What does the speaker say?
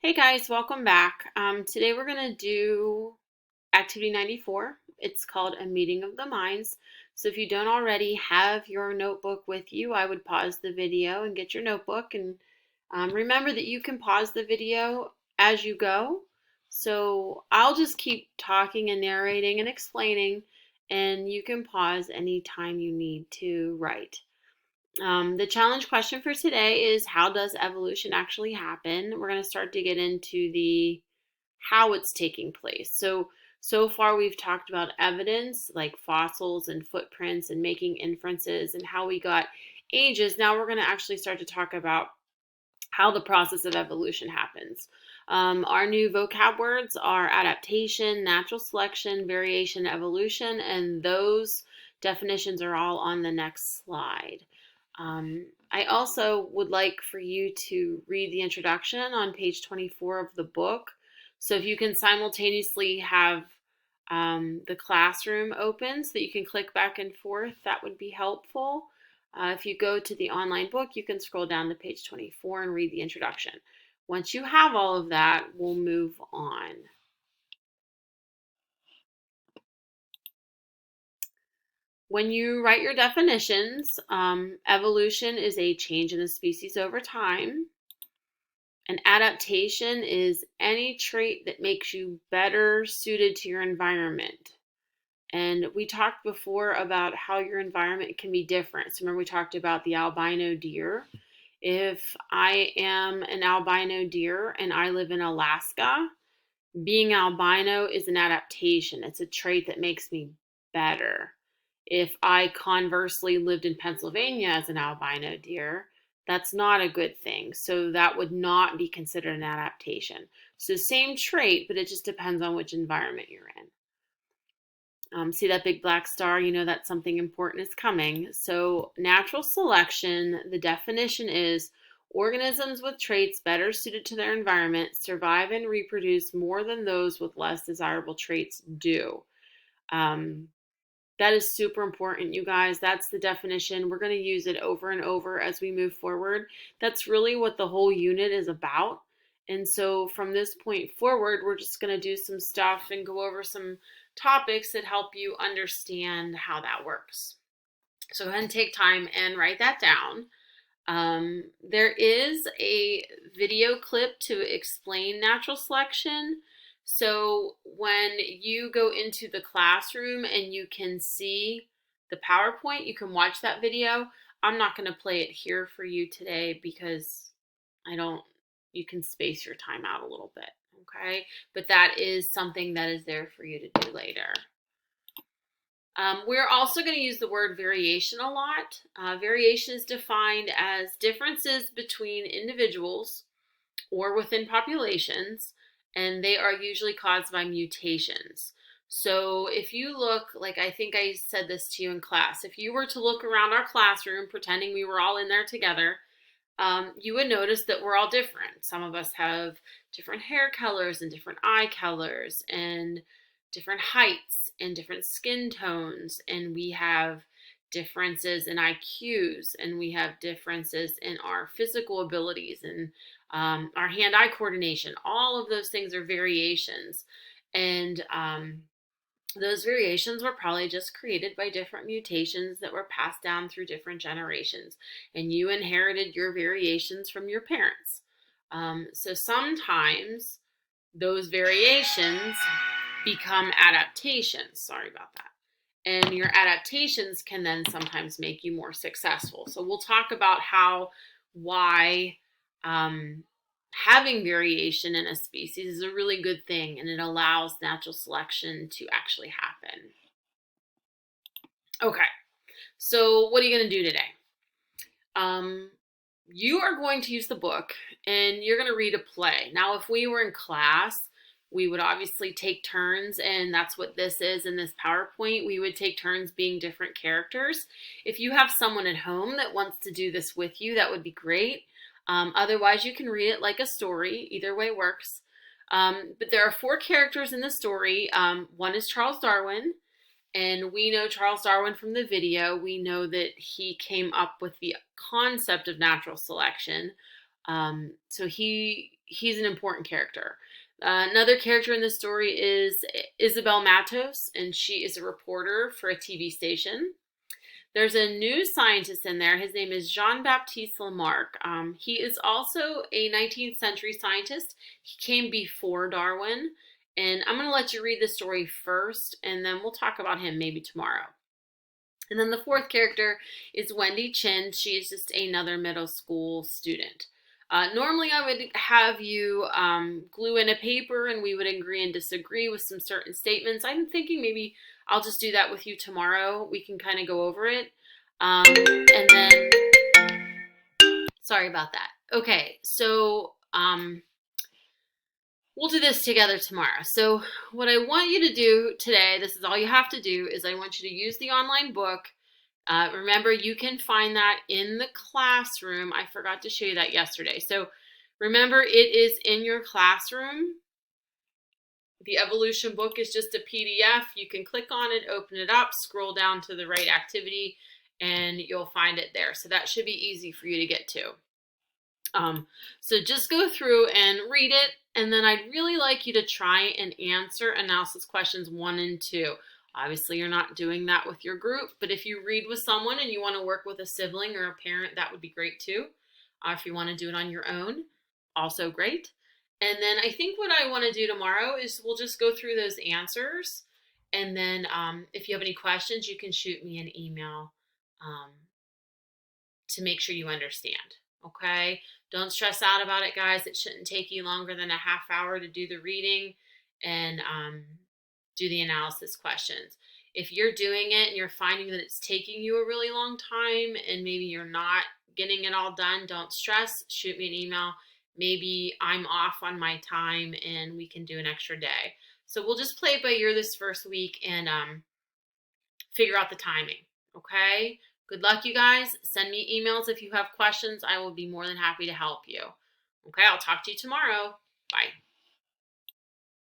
Hey guys, welcome back. Today we're going to do Activity 94. It's called A Meeting of the Minds. So if you don't already have your notebook with you, I would pause the video and get your notebook. And remember that you can pause the video as you go. So I'll just keep talking and narrating and explaining, and you can pause anytime you need to write. The challenge question for today is, how does evolution actually happen? We're going to start to get into the how it's taking place. So far we've talked about evidence like fossils and footprints and making inferences and how we got ages. Now we're going to actually start to talk about how the process of evolution happens. Our new vocab words are adaptation, natural selection, variation, evolution, and those definitions are all on the next slide. I also would like for you to read the introduction on page 24 of the book. So if you can simultaneously have the classroom open so that you can click back and forth, that would be helpful. If you go to the online book, you can scroll down to page 24 and read the introduction. Once you have all of that, we'll move on. When you write your definitions, evolution is a change in the species over time. An adaptation is any trait that makes you better suited to your environment. And we talked before about how your environment can be different. So remember we talked about the albino deer. If I am an albino deer and I live in Alaska, being albino is an adaptation. It's a trait that makes me better. If I conversely lived in Pennsylvania as an albino deer, that's not a good thing. So that would not be considered an adaptation. So same trait, but it just depends on which environment you're in. See that big black star? You know that something important is coming. So natural selection, the definition is organisms with traits better suited to their environment survive and reproduce more than those with less desirable traits do. That is super important, you guys. That's the definition. We're going to use it over and over as we move forward. That's really what the whole unit is about. And so from this point forward, we're just going to do some stuff and go over some topics that help you understand how that works. So go ahead and take time and write that down. There is a video clip to explain natural selection. So when you go into the classroom and you can see the PowerPoint, you can watch that video. I'm not going to play it here for you today because you can space your time out a little bit, okay? But that is something that is there for you to do later. We're also going to use the word variation a lot. Variation is defined as differences between individuals or within populations, and they are usually caused by mutations. So if you look, like I think I said this to you in class, if you were to look around our classroom, pretending we were all in there together, you would notice that we're all different. Some of us have different hair colors and different eye colors and different heights and different skin tones, and we have differences in IQs, and we have differences in our physical abilities and our hand-eye coordination. All of those things are variations, and those variations were probably just created by different mutations that were passed down through different generations, and you inherited your variations from your parents. So sometimes those variations become adaptations. Sorry about that. And your adaptations can then sometimes make you more successful. So we'll talk about why having variation in a species is a really good thing, and it allows natural selection to actually happen. Okay, so what are you going to do today? You are going to use the book and you're going to read a play. Now, if we were in class, we would obviously take turns, and that's what this is in this PowerPoint. We would take turns being different characters. If you have someone at home that wants to do this with you, that would be great. Otherwise, you can read it like a story. Either way works. But there are 4 characters in the story. One is Charles Darwin. And we know Charles Darwin from the video. We know that he came up with the concept of natural selection. So he he's an important character. Another character in the story is Isabel Matos, and she is a reporter for a TV station. There's a new scientist in there. His name is Jean-Baptiste Lamarck. He is also a 19th century scientist. He came before Darwin. And I'm going to let you read the story first, and then we'll talk about him maybe tomorrow. And then the fourth character is Wendy Chin. She is just another middle school student. Normally, I would have you glue in a paper and we would agree and disagree with some certain statements. I'm thinking maybe I'll just do that with you tomorrow. We can kind of go over it. And then, sorry about that. Okay, so we'll do this together tomorrow. So what I want you to do today, this is all you have to do, is I want you to use the online book. Remember, you can find that in the classroom. I forgot to show you that yesterday. So remember, it is in your classroom. The evolution book is just a PDF. You can click on it, open it up, scroll down to the right activity, and you'll find it there. So that should be easy for you to get to. So just go through and read it, and then I'd really like you to try and answer analysis questions 1 and 2. Obviously, you're not doing that with your group, but if you read with someone and you want to work with a sibling or a parent, that would be great too. If you want to do it on your own, also great. And then I think what I want to do tomorrow is we'll just go through those answers, and then if you have any questions, you can shoot me an email to make sure you understand. Okay? Don't stress out about it, guys. It shouldn't take you longer than a half hour to do the reading and do the analysis questions. If you're doing it and you're finding that it's taking you a really long time and maybe you're not getting it all done, don't stress. Shoot me an email. Maybe I'm off on my time and we can do an extra day. So we'll just play it by ear this first week and figure out the timing. Okay? Good luck, you guys. Send me emails if you have questions. I will be more than happy to help you. Okay, I'll talk to you tomorrow. Bye.